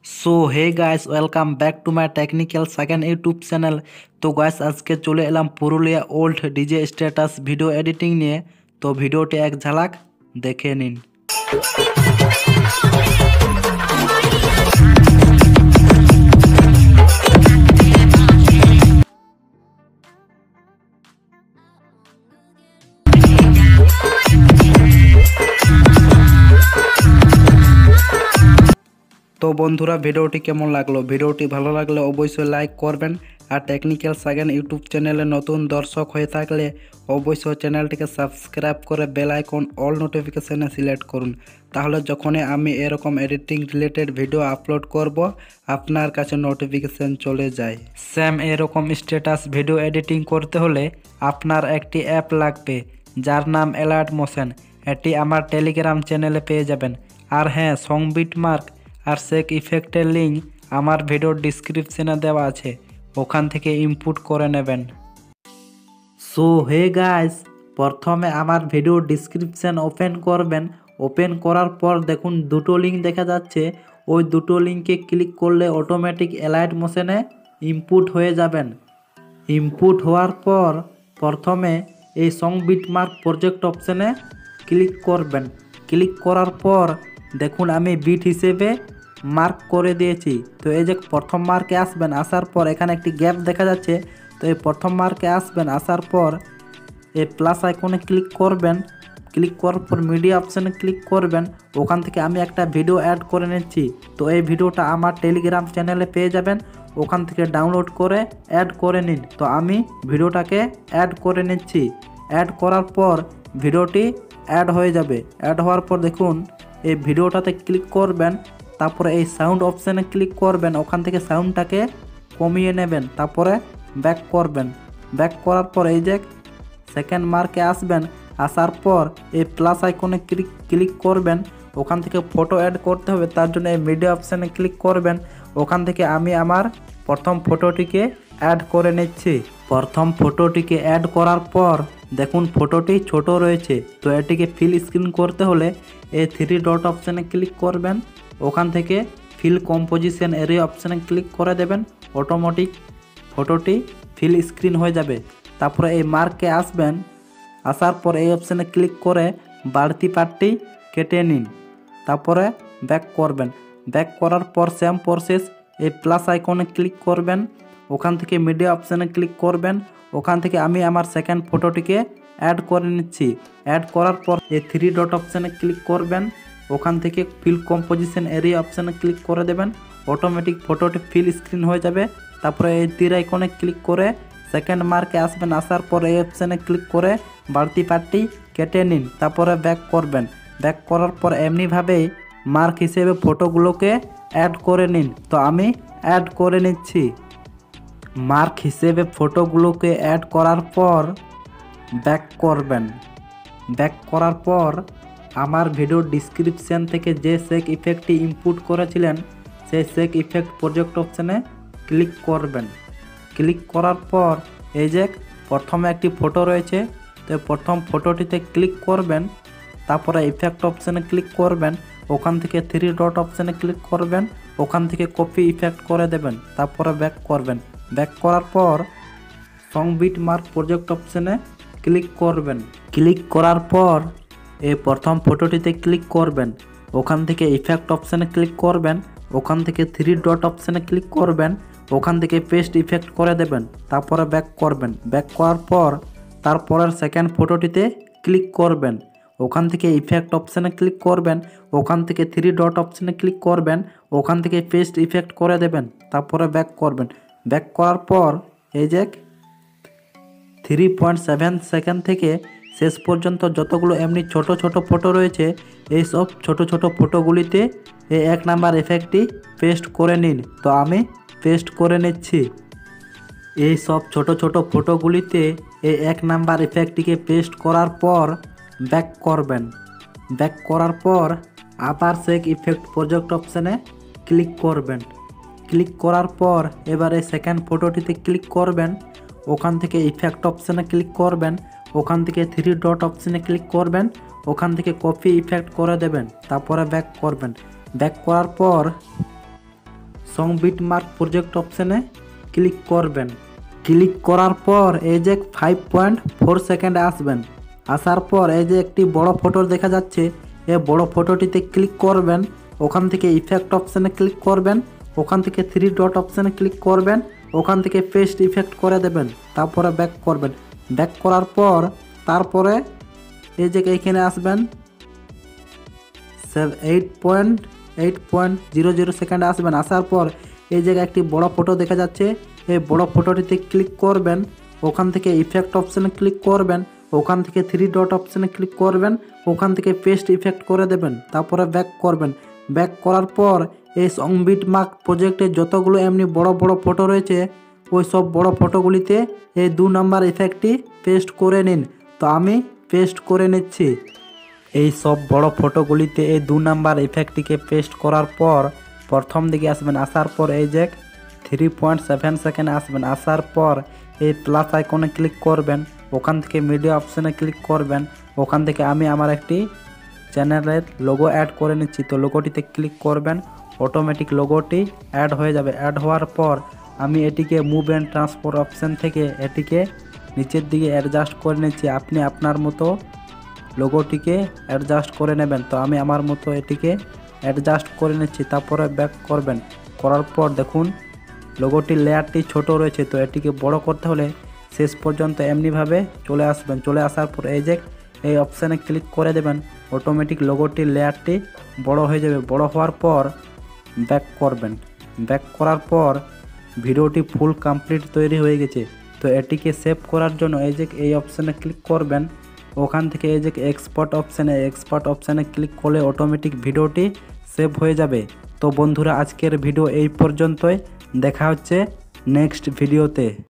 So hey guys, welcome back to my technical সাগেন YouTube channel. তো guys, আজকে চলে এলাম Purulia old DJ status video editing নিয়ে। তো ভিডিওটি এক ঝালাক দেখে নিন। তো বন্ধুরা, ভিডিওটি কেমন লাগলো? ভিডিওটি ভালো লাগলে অবশ্যই লাইক করবেন। আর টেকনিক্যাল সাগেন ইউটিউব চ্যানেলে নতুন দর্শক হয়ে থাকলে অবশ্যই চ্যানেলটিকে সাবস্ক্রাইব করে বেল আইকন অল নোটিফিকেশানে সিলেক্ট করুন। তাহলে যখনই আমি এরকম এডিটিং রিলেটেড ভিডিও আপলোড করব, আপনার কাছে নোটিফিকেশান চলে যায়। সেম এরকম স্ট্যাটাস ভিডিও এডিটিং করতে হলে আপনার একটি অ্যাপ লাগবে, যার নাম অ্যালাইট মোশন। এটি আমার টেলিগ্রাম চ্যানেলে পেয়ে যাবেন। আর হ্যাঁ, সং বিটমার্ক আর সেক ইফেক্টের লিঙ্ক আমার ভিডিওর ডিসক্রিপশনে দেওয়া আছে, ওখান থেকে ইনপুট করে নেবেন। সো হে গাইস, প্রথমে আমার ভিডিওর ডিসক্রিপশন ওপেন করবেন। ওপেন করার পর দেখুন দুটো লিঙ্ক দেখা যাচ্ছে, ওই দুটো লিঙ্কে ক্লিক করলে অটোমেটিক অ্যালাইট মোশনে ইনপুট হয়ে যাবেন। ইনপুট হওয়ার পর প্রথমে এই সং বিটমার্ক প্রজেক্ট অপশানে ক্লিক করবেন। ক্লিক করার পর দেখুন আমি বিট হিসেবে মার্ক করে দিয়েছি। তো এই যে প্রথম মার্কে আসবেন, আসার পর এখানে একটি গ্যাপ দেখা যাচ্ছে। তো এই প্রথম মার্কে আসবেন, আসার পর এই প্লাস আইকনে ক্লিক করবেন। ক্লিক করার পর মিডিয়া অপশানে ক্লিক করবেন। ওখান থেকে আমি একটা ভিডিও অ্যাড করে নিচ্ছি। তো এই ভিডিওটা আমার টেলিগ্রাম চ্যানেলে পেয়ে যাবেন, ওখান থেকে ডাউনলোড করে অ্যাড করে নিন। তো আমি ভিডিওটাকে অ্যাড করে নিচ্ছি। অ্যাড করার পর ভিডিওটি অ্যাড হয়ে যাবে। অ্যাড হওয়ার পর দেখুন এই ভিডিওটাতে ক্লিক করবেন, তারপরে এই সাউন্ড অপশানে ক্লিক করবেন। ওখান থেকে সাউন্ডটাকে কমিয়ে নেবেন, তারপরে ব্যাক করবেন। ব্যাক করার পর এই যে সেকেন্ড মার্কে আসবেন, আসার পর এই প্লাস আইকনে ক্লিক করবেন। ওখান থেকে ফটো অ্যাড করতে হবে, তার জন্য এই মিডিয়া অপশানে ক্লিক করবেন। ওখান থেকে আমি আমার প্রথম ফটোটিকে অ্যাড করে নিচ্ছি। প্রথম ফটোটিকে অ্যাড করার পর দেখুন ফটোটি ছোট রয়েছে। তো এটিকে ফিল স্ক্রিন করতে হলে এই থ্রি ডট অপশানে ক্লিক করবেন। ওখান থেকে ফিল কম্পোজিশন এরিয়া অপশানে ক্লিক করে দেবেন। অটোমেটিক ফটোটি ফিল স্ক্রিন হয়ে যাবে। তারপরে এই মার্কে আসবেন, আসার পর এই অপশানে ক্লিক করে বাড়তি পার্টটি কেটে নিন। তারপরে ব্যাক করবেন। ব্যাক করার পর সেম প্রসেস, এই প্লাস আইকনে ক্লিক করবেন। ওখান থেকে মিডিয়া অপশানে ক্লিক করবেন। ওখান থেকে আমি আমার সেকেন্ড ফটোটিকে অ্যাড করে নিচ্ছি। অ্যাড করার পর এই থ্রি ডট অপশানে ক্লিক করবেন। ওখান থেকে ফিল কম্পোজিশন এরিয়া অপশানে ক্লিক করে দেবেন। অটোমেটিক ফটোটি ফিল স্ক্রিন হয়ে যাবে। তারপরে এই তীর আইকনে ক্লিক করে সেকেন্ড মার্কে আসবেন, আসার পর এই অপশানে ক্লিক করে বাড়তি পার্টটি কেটে নিন। তারপরে ব্যাক করবেন। ব্যাক করার পর এমনিভাবেই মার্ক হিসেবে ফটোগুলোকে অ্যাড করে নিন। তো আমি অ্যাড করে নিচ্ছি। মার্ক হিসেবে ফটোগুলোকে অ্যাড করার পর ব্যাক করবেন। ব্যাক করার পর আমার ভিডিওর ডিসক্রিপশান থেকে যে সেক ইফেক্টটি ইনপুট করেছিলেন, সেই সেক ইফেক্ট প্রজেক্ট অপশানে ক্লিক করবেন। ক্লিক করার পর এই যে প্রথমে একটি ফটো রয়েছে, তো প্রথম ফটোটিতে ক্লিক করবেন। তারপরে ইফেক্ট অপশানে ক্লিক করবেন। ওখান থেকে থ্রি ডট অপশানে ক্লিক করবেন। ওখান থেকে কপি ইফেক্ট করে দেবেন। তারপরে ব্যাক করবেন। ব্যাক করার পর সং বিটমার্ক প্রজেক্ট অপশানে ক্লিক করবেন। ক্লিক করার পর এই প্রথম ফটোটিতে ক্লিক করবেন। ওখান থেকে ইফেক্ট অপশানে ক্লিক করবেন। ওখান থেকে থ্রি ডট অপশানে ক্লিক করবেন। ওখান থেকে পেস্ট ইফেক্ট করে দেবেন। তারপরে ব্যাক করবেন। ব্যাক করার পর তারপরের সেকেন্ড ফটোটিতে ক্লিক করবেন। ওখান থেকে ইফেক্ট অপশানে ক্লিক করবেন। ওখান থেকে থ্রি ডট অপশানে ক্লিক করবেন। ওখান থেকে পেস্ট ইফেক্ট করে দেবেন। তারপরে ব্যাক করবেন। ব্যাক করার পর এই যে 3.7 সেকেন্ড থেকে শেষ পর্যন্ত যতগুলো এমনি ছোট ছোট ফটো রয়েছে, এই সব ছোট ছোট ফটোগুলিতে এই এক নাম্বার এফেক্টটি পেস্ট করে নিন। তো আমি পেস্ট করে নিচ্ছি। এই সব ছোট ছোট ফটোগুলিতে এই এক নাম্বার ইফেক্টটিকে পেস্ট করার পর ব্যাক করবেন। ব্যাক করার পর আবার সেক ইফেক্ট প্রজেক্ট অপশানে ক্লিক করবেন। ক্লিক করার পর এবারে সেকেন্ড ফটোটিতে ক্লিক করবেন। ওখান থেকে ইফেক্ট অপশানে ক্লিক করবেন। ওখান থেকে থ্রি ডট অপশানে ক্লিক করবেন। ওখান থেকে কপি ইফেক্ট করে দেবেন। তারপরে ব্যাক করবেন। ব্যাক করার পর সং বিট মার্ক প্রজেক্ট অপশানে ক্লিক করবেন। ক্লিক করার পর এই যে 5.4 সেকেন্ডে আসবেন। আসার পর এই যে একটি বড় ফটো দেখা যাচ্ছে, এই বড় ফটোটিতে ক্লিক করবেন। ওখান থেকে ইফেক্ট অপশানে ক্লিক করবেন। ওখান থেকে 3 ডট অপশানে ক্লিক করবেন। ওখান থেকে পেস্ট ইফেক্ট করে দেবেন। তারপরে ব্যাক করবেন। ব্যাক করার পর তারপরে এই যে এইখানে আসবেন, 8.00 সেকেন্ডে আসবেন। আসার পর এই জায়গায় একটি বড় ফটো দেখা যাচ্ছে, এই বড় ফটোটিতে ক্লিক করবেন। ওখান থেকে ইফেক্ট অপশানে ক্লিক করবেন। ওখান থেকে 3 ডট অপশানে ক্লিক করবেন। ওখান থেকে পেস্ট ইফেক্ট করে দেবেন। তারপরে ব্যাক করবেন। ব্যাক করার পর এই সং বিট মার্ক প্রজেক্টে যতগুলো এমনি বড় বড় ফটো রয়েছে, ওই সব বড় ফটোগুলিতে এই 2 নাম্বার ইফেক্টটি পেস্ট করে নিন। তো আমি পেস্ট করে নিচ্ছি। এই সব বড় ফটোগুলিতে এই 2 নাম্বার ইফেক্টটিকে পেস্ট করার পর প্রথম দিকে আসবেন। আসার পর এই যে 3.7 সেকেন্ডে আসবেন। আসার পর এই প্লাস আইকনে ক্লিক করবেন। ওখান থেকে মিডিয়া অপশানে ক্লিক করবেন। ওখান থেকে আমি আমার একটি চ্যানেলের লোগো অ্যাড করে নিচ্ছি। তো লোগোটিতে ক্লিক করবেন। অটোমেটিক লোগোটি অ্যাড হয়ে যাবে। অ্যাড হওয়ার পর আমি এটিকে মুভ অ্যান্ড ট্রান্সফার অপশান থেকে এটিকে নিচের দিকে অ্যাডজাস্ট করে নিচ্ছি। আপনি আপনার মতো লোগোটিকে অ্যাডজাস্ট করে নেবেন। তো আমি আমার মতো এটিকে অ্যাডজাস্ট করে নিচ্ছি। তারপরে ব্যাক করবেন। করার পর দেখুন লোগোটির লেয়ারটি ছোট রয়েছে, তো এটিকে বড় করতে হলে শেষ পর্যন্ত এমনিভাবে চলে আসবেন। চলে আসার পর এই যে এই অপশানে ক্লিক করে দেবেন। অটোমেটিক লোগোটির লেয়ারটি বড় হয়ে যাবে। বড় হওয়ার পর ব্যাক করবেন। ব্যাক করার পর ভিডিওটি ফুল কমপ্লিট তৈরি হয়ে গেছে। তো এটিকে সেভ করার জন্য এই যে এই অপশানে ক্লিক করবেন। ওখান থেকে এই যে এক্সপোর্ট অপশানে ক্লিক করলে অটোমেটিক ভিডিওটি সেভ হয়ে যাবে। তো বন্ধুরা, আজকের ভিডিও এই পর্যন্তই। দেখা হচ্ছে নেক্সট ভিডিওতে।